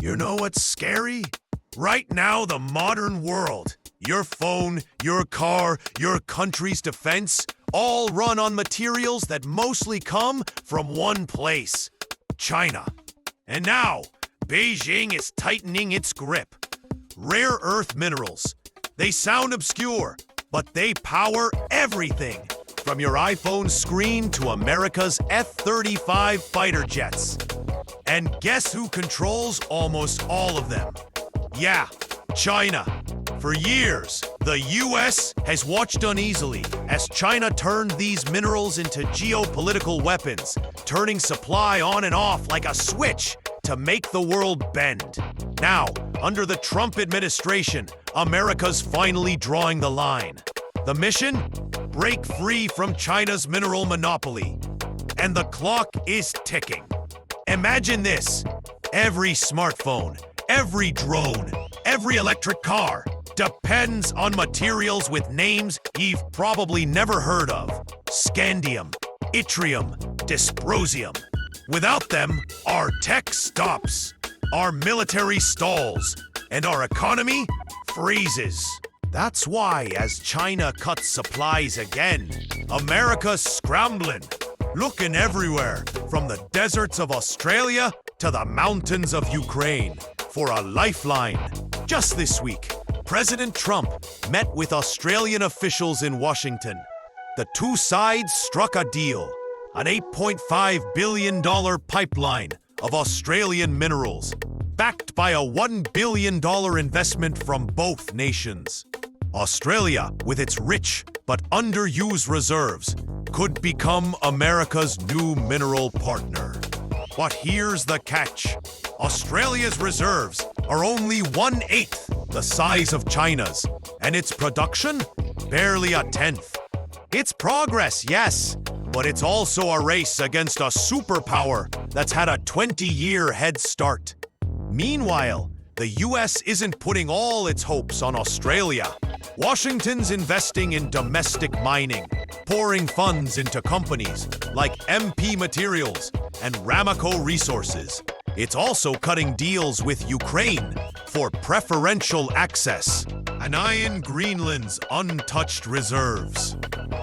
You know what's scary? Right now, the modern world, your phone, your car, your country's defense, all run on materials that mostly come from one place, China. And now, Beijing is tightening its grip. Rare earth minerals. They sound obscure, but they power everything, from your iPhone screen to America's F-35 fighter jets. And guess who controls almost all of them? Yeah, China. For years, the US has watched uneasily as China turned these minerals into geopolitical weapons, turning supply on and off like a switch to make the world bend. Now, under the Trump administration, America's finally drawing the line. The mission? Break free from China's mineral monopoly. And the clock is ticking. Imagine this. Every smartphone, every drone, every electric car depends on materials with names you've probably never heard of. Scandium, yttrium, dysprosium. Without them, our tech stops, our military stalls, and our economy freezes. That's why, as China cuts supplies again, America's scrambling, looking everywhere, from the deserts of Australia to the mountains of Ukraine, for a lifeline. Just this week, President Trump met with Australian officials in Washington. The two sides struck a deal, an $8.5 billion pipeline of Australian minerals, backed by a $1 billion investment from both nations. Australia, with its rich but underused reserves, could become America's new mineral partner. But here's the catch. Australia's reserves are only 1/8 the size of China's, and its production barely 1/10. It's progress, yes, but it's also a race against a superpower that's had a 20-year head start. Meanwhile, the US isn't putting all its hopes on Australia. Washington's investing in domestic mining, pouring funds into companies like MP Materials and Ramaco Resources. It's also cutting deals with Ukraine for preferential access and eyeing Greenland's untouched reserves.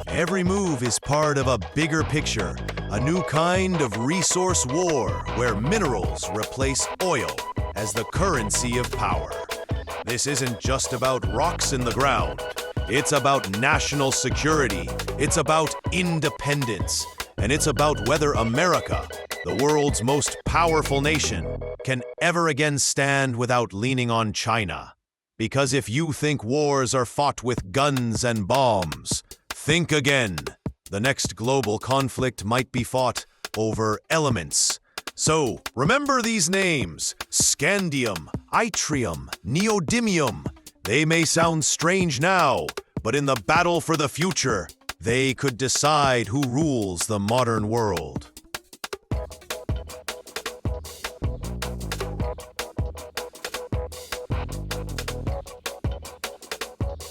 Every move is part of a bigger picture, a new kind of resource war where minerals replace oil as the currency of power. This isn't just about rocks in the ground. It's about national security. It's about independence. And it's about whether America, the world's most powerful nation, can ever again stand without leaning on China. Because if you think wars are fought with guns and bombs, think again. The next global conflict might be fought over elements. So, remember these names: scandium, yttrium, neodymium. They may sound strange now, but in the battle for the future, they could decide who rules the modern world.